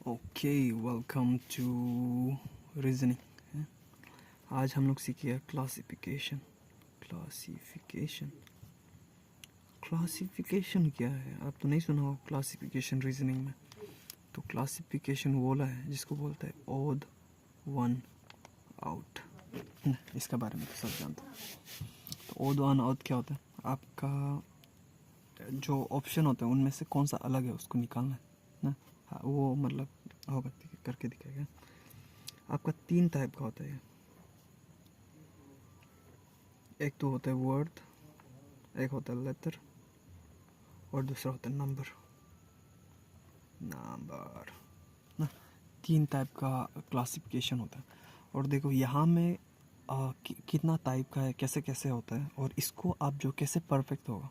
Okay, welcome to reasoning. आज हम लोग सीखेंगे क्लासिफिकेशन। क्लासिफिकेशन क्या है? आप तो नहीं सुना हो क्लासिफिकेशन रीजनिंग में। तो क्लासिफिकेशन बोला है जिसको बोलते हैं ओड वन आउट। इसके बारे में तो सब जानते हैं। तो ओड वन आउट क्या होता है? आपका जो ऑप्शन होता है उनमें से कौन सा अलग है उसको निकालना है ना। हाँ, वो मतलब होगा, ठीक है, करके दिखाएगा। आपका 3 टाइप का होता है। एक तो होता है वर्ड, एक होता है लेटर और दूसरा होता है नंबर ना। 3 टाइप का क्लासिफिकेशन होता है। और देखो यहाँ में कितना टाइप का है, कैसे कैसे होता है, और इसको आप जो कैसे परफेक्ट होगा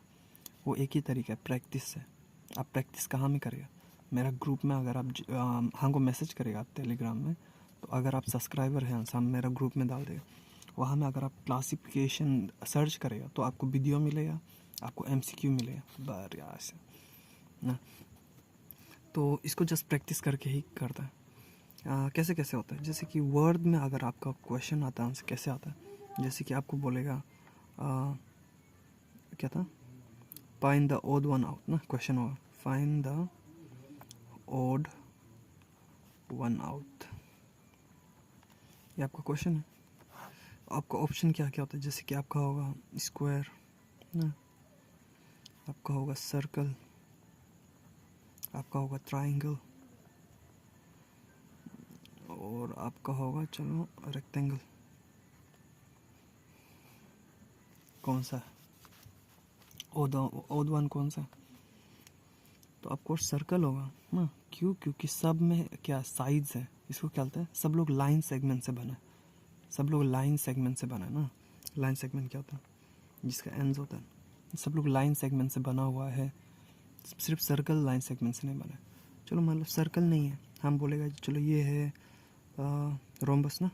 वो एक ही तरीका है, प्रैक्टिस से। आप प्रैक्टिस कहाँ में करेगा? मेरा ग्रुप में अगर आप हमको मैसेज करेगा टेलीग्राम में, तो अगर आप सब्सक्राइबर हैं हम मेरा ग्रुप में डाल देगा। वहाँ में अगर आप क्लासिफिकेशन सर्च करेगा तो आपको वीडियो मिलेगा, आपको एमसीक्यू मिलेगा बढ़िया से ना। तो इसको जस्ट प्रैक्टिस करके ही करता है। कैसे कैसे होता है? जैसे कि वर्ड में अगर आपका क्वेश्चन आता है, आंसर कैसे आता है? जैसे कि आपको बोलेगा क्या था, find the odd one out ना। क्वेश्चन होगा find the odd one out, ये आपका क्वेश्चन है। आपका ऑप्शन क्या क्या होता है? जैसे कि आपका होगा स्क्वायर ना, आपका होगा सर्कल, आपका होगा ट्राइंगल, और आपका होगा चलो रेक्टेंगल। कौन सा है ओड वन? कौन सा? तो आपको सर्कल होगा ना। क्यों? क्योंकि सब में क्या साइड्स है। इसको क्या होता है, सब लोग लाइन सेगमेंट से बना है। सब लोग लाइन सेगमेंट से बना है ना। लाइन सेगमेंट क्या होता है? जिसका एंड्स होता है। सब लोग लाइन सेगमेंट से बना हुआ है। सिर्फ सर्कल लाइन सेगमेंट से नहीं बना है। चलो मतलब सर्कल नहीं है, हम बोलेगा चलो ये है रोम्बस ना,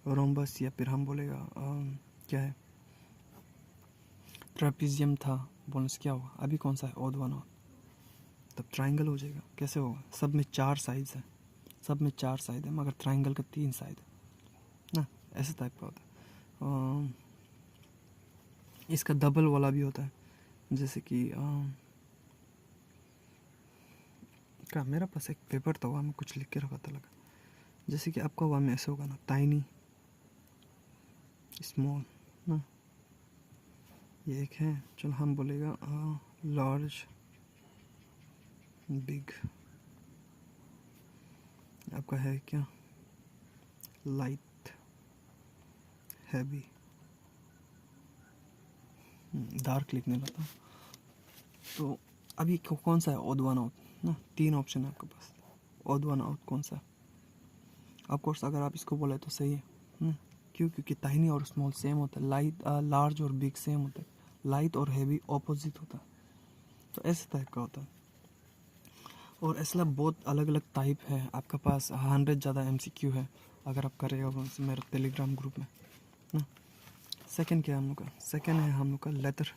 रोम्बस। या फिर हम बोलेगा क्या है, ट्रेपीजियम था, बोनस क्या होगा? अभी कौन सा है? Odd one out. तब ट्राइंगल हो जाएगा। कैसे होगा? सब में 4 साइड्स हैं, सब में 4 साइड है, मगर ट्राइंगल का 3 साइड है ना। ऐसे टाइप का होता है। इसका डबल वाला भी होता है। जैसे कि क्या, मेरा पास एक पेपर था, वहाँ में कुछ लिख के रखा था लगा। जैसे कि आपका वहाँ में ऐसे होगा ना, टाइनी, स्मॉल ना। ये एक है, चलो हम बोलेगा लार्ज, बिग। आपका है क्या, लाइट, हैवी, डार्क लिखने लगा। तो अभी कौन सा है ओड वन आउट ना? 3 ऑप्शन है आपके पास। ओड वन आउट कौन सा? ऑफ कोर्स अगर आप इसको बोले तो सही है ना। क्यों? क्योंकि टाइनी और स्मॉल सेम होता है, लाइट लार्ज और बिग सेम होता है, लाइट और हैवी ऑपोजिट होता है। तो ऐसे टाइप का होता है। और ऐसा बहुत अलग अलग टाइप है। आपके पास 100 ज़्यादा एमसीक्यू है अगर आप करेगा मेरे टेलीग्राम ग्रुप में ना। सेकंड क्या है हम लोग का? सेकंड है हम लोग का लेटर।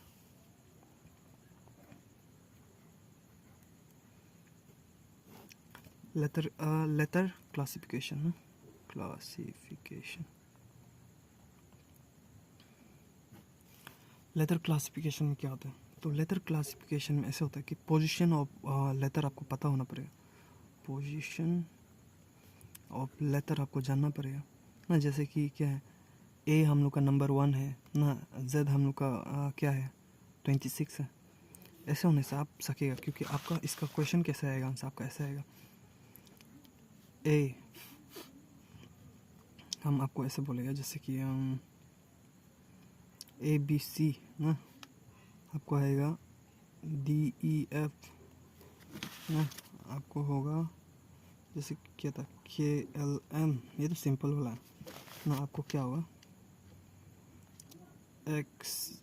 लेटर क्लासिफिकेशन ना, क्लासिफिकेशन। लेटर क्लासिफिकेशन में क्या होता है? तो लेटर क्लासिफिकेशन में ऐसे होता है कि पोजीशन ऑफ लेटर आपको पता होना पड़ेगा। पोजीशन ऑफ लेटर आपको जानना पड़ेगा ना। जैसे कि क्या है, ए हम लोग का नंबर 1 है ना, जेड हम लोग का क्या है 26 है। ऐसे होने से आप सकेगा, क्योंकि आपका इसका क्वेश्चन कैसे आएगा, आंसर आपका ऐसे आएगा। ए हम आपको ऐसे बोलेगा, जैसे कि ए बी सी ना, आपको आएगा डी ई एफ ना। आपको होगा जैसे क्या था, के एल एम, ये तो सिंपल वाला है ना। आपको क्या होगा, एक्स,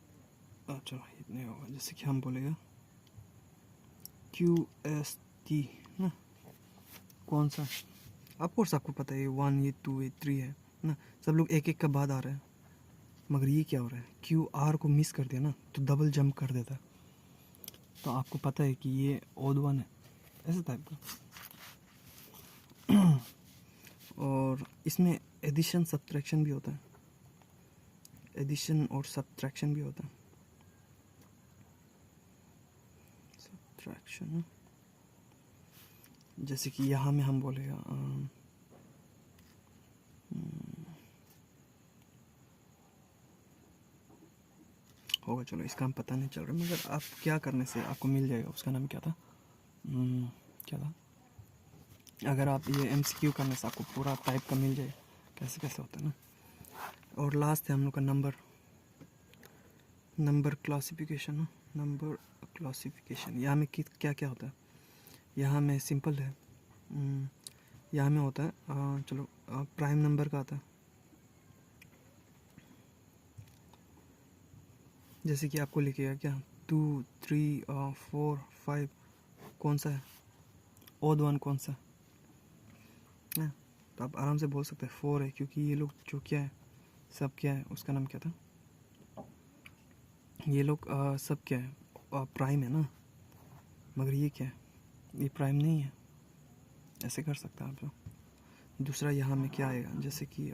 चलो इतने होगा। जैसे कि हम बोलेगा क्यू एस टी ना। कौन सा? आपको सबको पता है, ये 1, ये 2, ये 3 है ना। सब लोग एक एक का बाद आ रहे हैं, मगर ये क्या हो रहा है, क्यू आर को मिस कर दिया ना, तो डबल जंप कर देता। तो आपको पता है कि ये ओड वन है, ऐसे टाइप का। इसमें एडिशन सब्ट्रैक्शन भी होता है, एडिशन और सब्ट्रैक्शन भी होता है। सब्ट्रैक्शन जैसे कि यहाँ में हम बोलेगा होगा, चलो इसका हम पता नहीं चल रहा, मगर आप क्या करने से आपको मिल जाएगा। उसका नाम क्या था, क्या था, अगर आप ये MCQ करने से आपको पूरा टाइप का मिल जाए, कैसे कैसे होता है ना। और लास्ट है हम लोग का नंबर क्लासिफिकेशन। नंबर क्लासिफिकेशन यहाँ में क्या क्या होता है, यहाँ में सिंपल है। यहाँ में होता है चलो प्राइम नंबर का आता है, जैसे कि आपको लिखेगा क्या 2 3 4 5, कौन सा है ओड वन कौन सा है, तो आप आराम से बोल सकते हैं 4 है, क्योंकि ये लोग जो क्या है सब क्या है, उसका नाम क्या था, ये लोग सब क्या है प्राइम है ना, मगर ये क्या है, ये प्राइम नहीं है। ऐसे कर सकते हैं आप लोग। दूसरा यहाँ में क्या आएगा, जैसे कि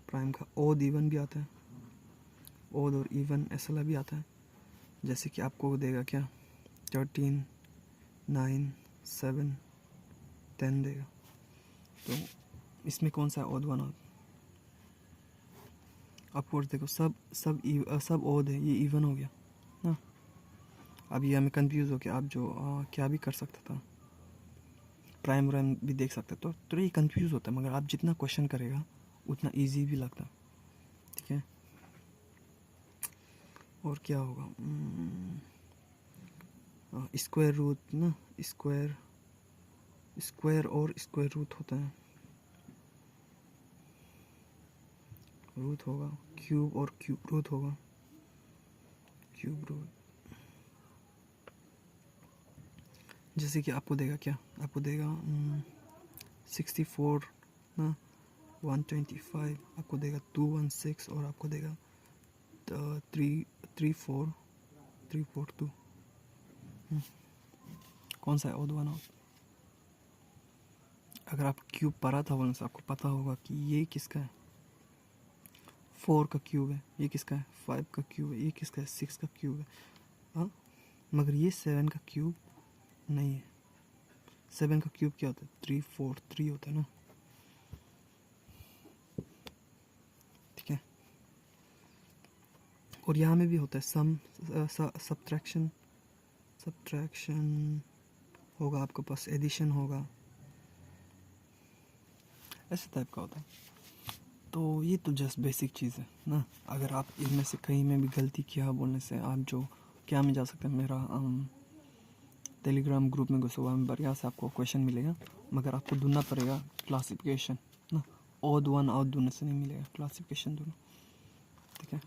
प्राइम का ओड इवन भी आता है, ओड और इवन ऐसा भी आता है। जैसे कि आपको देगा क्या 13 9 7 10 देगा, तो इसमें कौन सा ओड वन, ऑफकोर्स देखो सब ओड है, ये इवन हो गया ना। अब ये हमें कंफ्यूज हो गया, आप जो क्या भी कर सकता था, प्राइम रैम भी देख सकते, तो ये कंफ्यूज होता है, मगर आप जितना क्वेश्चन करेगा उतना इजी भी लगता, ठीक है। और क्या होगा, स्क्वायर रूट ना, स्क्वायर और स्क्वायर रूट होता है, रूट होगा, क्यूब और क्यूब रूट होगा, क्यूब रूट। जैसे कि आपको देगा क्या, आपको देगा 64 ना, 125, आपको देगा 216 और आपको देगा 342। कौन सा है ओड वन आउट। अगर आप क्यूब पढ़ा था बोलने से आपको पता होगा कि ये किसका है, 4 का क्यूब है, ये किसका है 5 का क्यूब है, ये किसका है 6 का क्यूब है, हाँ, मगर ये 7 का क्यूब नहीं है। 7 का क्यूब क्या होता है 343 होता है ना, ठीक है। और यहाँ में भी होता है सम, सब्ट्रैक्शन होगा, आपके पास एडिशन होगा, ऐसे टाइप का होता है। तो ये तो जस्ट बेसिक चीज़ है ना। अगर आप इनमें से कहीं में भी गलती किया बोलने से, आप जो क्या में जा सकते हैं, मेरा टेलीग्राम ग्रुप में घुसो, वहाँ में बढ़िया से आपको क्वेश्चन मिलेगा, मगर आपको ढूंढना पड़ेगा क्लासिफिकेशन ना, ओड वन आउट ढूंढने से नहीं मिलेगा, क्लासिफिकेशन ढूंढो, ठीक है।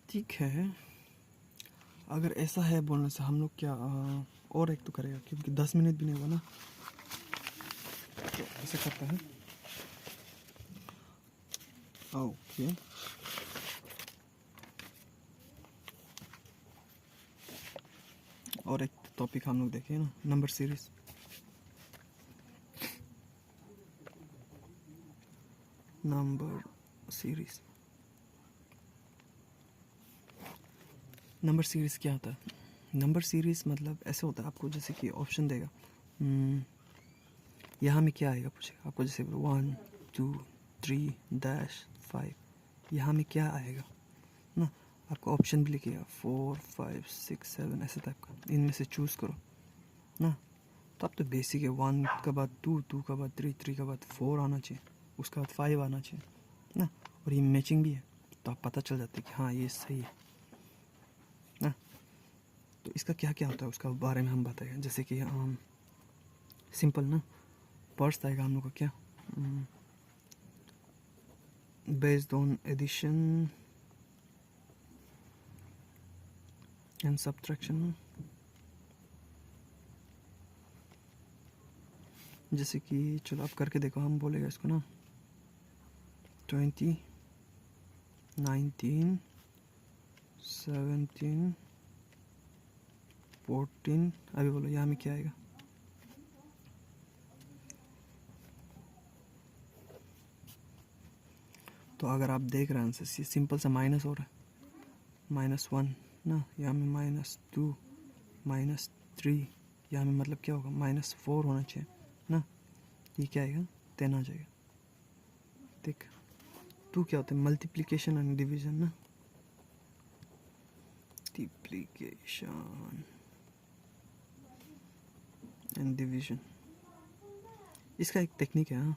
ठीक है, अगर ऐसा है बोलने से हम लोग क्या और एक तो करेगा, क्योंकि 10 मिनट भी नहीं हुआ ना, तो ऐसे करते हैं। ओके, और एक टॉपिक हम लोग देखें ना, नंबर सीरीज। नंबर सीरीज़ क्या होता है, नंबर सीरीज़ मतलब ऐसे होता है, आपको जैसे कि ऑप्शन देगा, यहाँ में क्या आएगा पूछेगा आपको, जैसे 1 2 3 डैश 5, यहाँ में क्या आएगा ना, आपको ऑप्शन भी लिखेगा 4 5 6 7 ऐसे टाइप का, इनमें से चूज़ करो ना। तो अब तो बेसिक है, 1 के बाद 2 2 के बाद 3 3 के बाद 4 आना चाहिए, उसके बाद 5 आना चाहिए ना, और ये मैचिंग भी है, तो आप पता चल जाता है कि हाँ ये सही है ना। तो इसका क्या क्या होता है उसका बारे में हम बताएंगे, जैसे कि सिंपल ना, फर्स्ट आएगा हम लोग का क्या, based on addition and subtraction. जैसे कि चलो आप करके देखो, हम बोलेगा इसको ना 20 19 17 14, अभी बोलो यहाँ में क्या आएगा, तो अगर आप देख रहे हैं आंसर सिंपल सा माइनस हो रहा है, -1 ना, यहाँ में -2 -3, यहाँ में मतलब क्या होगा -4 होना चाहिए ना, ये क्या आएगा 10 आ जाएगा। ठीक, 2 क्या होता है मल्टीप्लिकेशन एंड डिवीजन ना, मल्टीप्लिकेशन एंड डिवीजन, इसका एक टेक्निक है। हाँ,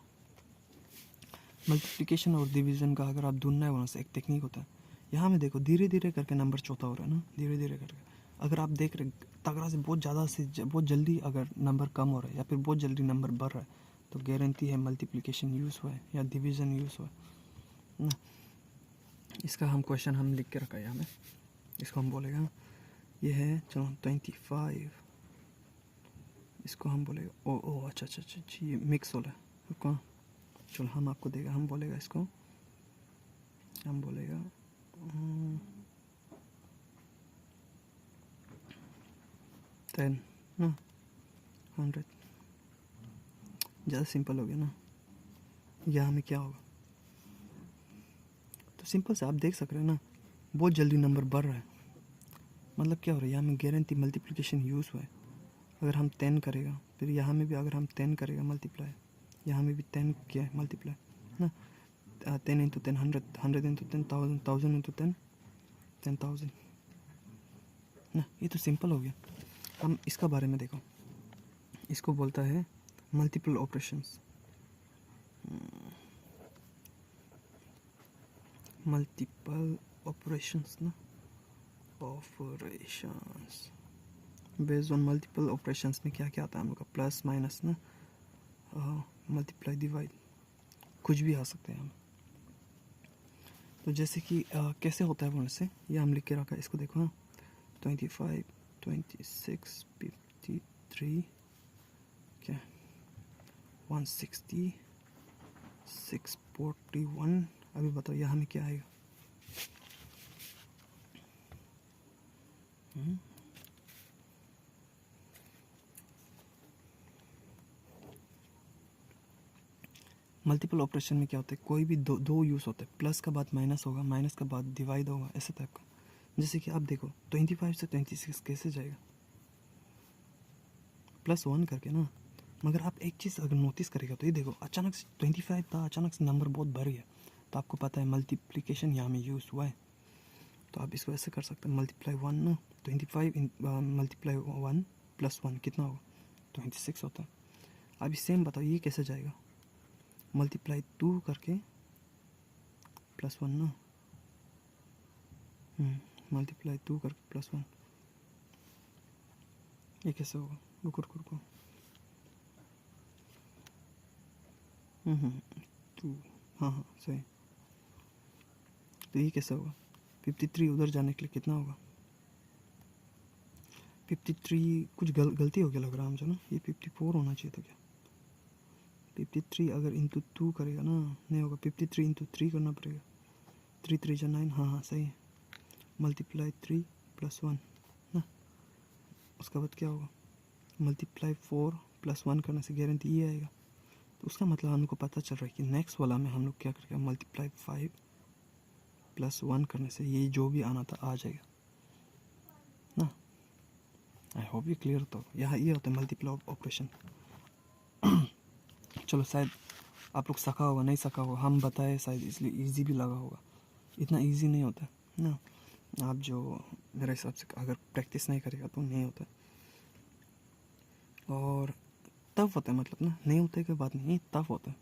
मल्टीप्लिकेशन और डिवीजन का अगर आप ढूंढना है वहाँ से एक टेक्निक होता है। यहाँ में देखो धीरे धीरे करके नंबर छोटा हो रहा है ना, धीरे धीरे करके। अगर आप देख रहे तगड़ा से बहुत ज़्यादा से बहुत जल्दी अगर नंबर कम हो रहा है या फिर बहुत जल्दी नंबर बढ़ रहा है तो गारंटी है मल्टीप्लिकेशन यूज़ हुआ है या डिवीज़न यूज़ हुआ है ना। इसका हम क्वेश्चन हम लिख के रखा है यहाँ में, इसको हम बोलेगा ये है चलो 25, इसको हम बोलेगा ओ अच्छा अच्छा अच्छा अच्छा ये मिक्स हो रहा है, रुको चलो हम आपको देगा, हम बोलेगा इसको, हम बोलेगा 10 ना 100, ज़्यादा सिंपल हो गया ना। यहाँ में क्या होगा तो सिंपल से आप देख सक रहे हैं ना, बहुत जल्दी नंबर बढ़ रहा है, मतलब क्या हो रहा है यहाँ में गारंटी मल्टीप्लिकेशन यूज़ हुआ है। अगर हम 10 करेगा फिर यहाँ में भी अगर हम 10 करेगा मल्टीप्लाई, यहाँ में भी 10 किया है मल्टीप्लाई ना, 10 इंटू 10 100, 100 इंटू 10 1000, 1000 इंटू 10 10,000 ना, ये तो सिंपल हो गया। हम इसका बारे में देखो, इसको बोलता है मल्टीपल ऑपरेशंस, मल्टीपल ऑपरेशंस ना, operations based on multiple operations में क्या क्या आता है हम लोग का, प्लस माइनस ना, मल्टीप्लाई डिवाइड, कुछ भी आ सकते हैं हम। तो जैसे कि कैसे होता है वो से ये हम लिख के रखा है, इसको देखो हाँ 25 26 53 क्या 160 641, अभी बताओ यहाँ में क्या आएगा। मल्टीपल ऑपरेशन में क्या होता है, कोई भी दो यूज़ होता है, प्लस का बाद माइनस होगा, माइनस का बाद डिवाइड होगा, ऐसे टाइप का। जैसे कि आप देखो 25 से 26 कैसे जाएगा, +1 करके ना। मगर आप एक चीज़ अगर नोटिस करेगा तो ये देखो अचानक से 25 था, अचानक से नंबर बहुत बढ़ गया, तो आपको पता है मल्टीप्लिकेशन यहाँ में यूज़ हुआ है। तो आप इसको ऐसे कर सकते हैं मल्टीप्लाई 1 ना, 25 मल्टीप्लाई 1 + 1 कितना होगा 26 होता है। अभी सेम बताओ ये कैसे जाएगा, मल्टीप्लाई 2 करके +1 ना, मल्टीप्लाई 2 करके +1, ये कैसे होगा, रुको रुको रुको 2, हाँ सही। तो ये कैसे होगा, 53 उधर जाने के लिए कितना होगा 53, कुछ गलती हो गया लग रहा है मुझे ना, ये 54 होना चाहिए था क्या, 53 अगर इंटू 2 करेगा ना नहीं होगा, 53 इंटू 3 करना पड़ेगा, 3 3 जा 9, हाँ सही है, मल्टीप्लाई 3 + 1 ना, उसके बाद क्या होगा मल्टीप्लाई 4 + 1 करने से गारंटी ये आएगा। तो उसका मतलब हम लोग को पता चल रहा है कि नेक्स्ट वाला में हम लोग क्या करेंगे, मल्टीप्लाई 5 + 1 करने से ये जो भी आना था आ जाएगा ना। आई होप ये क्लियर तो यहाँ ये होता है मल्टीप्लाई ऑपरेशन। चलो शायद आप लोग सका होगा नहीं सका होगा, हम बताए शायद इसलिए इजी भी लगा होगा, इतना इजी नहीं होता ना। आप जो मेरे हिसाब से अगर प्रैक्टिस नहीं करेगा तो नहीं होता, और तब होता है मतलब ना, नहीं होता है कोई बात नहीं, तब होता है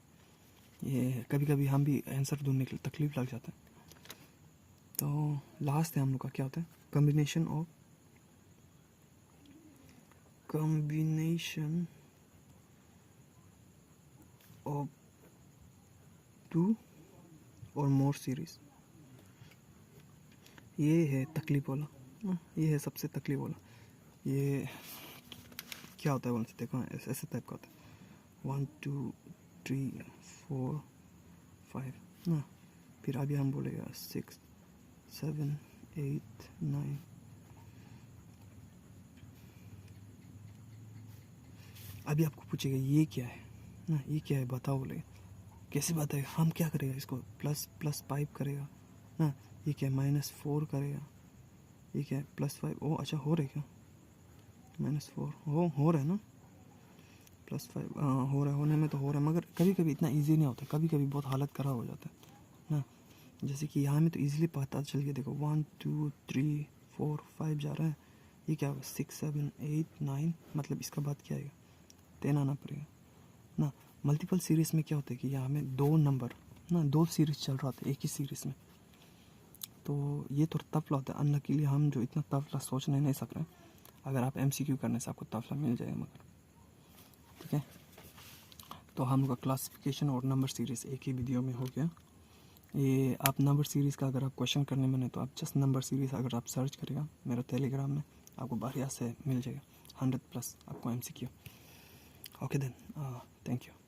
ये, कभी कभी हम भी आंसर ढूंढने के लिए तकलीफ लग जाता है। तो लास्ट है हम लोग का क्या होता है, कॉम्बिनेशन ऑफ 2 और मोर सीरीज, ये है तकलीफ वाला ना, ये है सबसे तकलीफ वाला। ये क्या होता है बोलते देखो ऐसे टाइप का होता है, 1 2 3 4 5 ना, फिर अभी हम बोलेगा 6 7 8 9, अभी आपको पूछेगा ये क्या है ना, ये क्या है बताओ बोलेगा, कैसी बात है, हम क्या करेगा इसको, प्लस प्लस 5 करेगा ना, ये क्या -4 करेगा, ये क्या +5, ओ अच्छा हो रहा है क्या, -4 हो रहा है ना, +5 हो रहा है, होने में तो हो रहा है, मगर कभी कभी इतना इजी नहीं होता, कभी कभी बहुत हालत ख़राब हो जाता है ना। जैसे कि यहाँ में तो इजीली पता चल गया, देखो 1 2 3 4 5 जा रहा है, ये क्या 6 7 8 9, मतलब इसका बाद क्या आएगा 10 आना पड़ेगा ना। मल्टीपल सीरीज़ में क्या होता है कि यहाँ में 2 नंबर ना, 2 सीरीज़ चल रहा होता है एक ही सीरीज़ में, तो ये थोड़ा टफ होता है। अनलकीली हम जो इतना टफ सोच नहीं सक रहे, अगर आप MCQ करने से आपको टफ मिल जाएगा, मगर ठीक है। तो हम लोग का क्लासिफिकेशन और नंबर सीरीज़ एक ही वीडियो में हो गया। ये आप नंबर सीरीज़ का अगर आप क्वेश्चन करने में, तो आप जस्ट नंबर सीरीज़ अगर आप सर्च करेगा मेरा टेलीग्राम में, आपको बढ़िया से मिल जाएगा 100+ आपको MCQ। Okay then, thank you.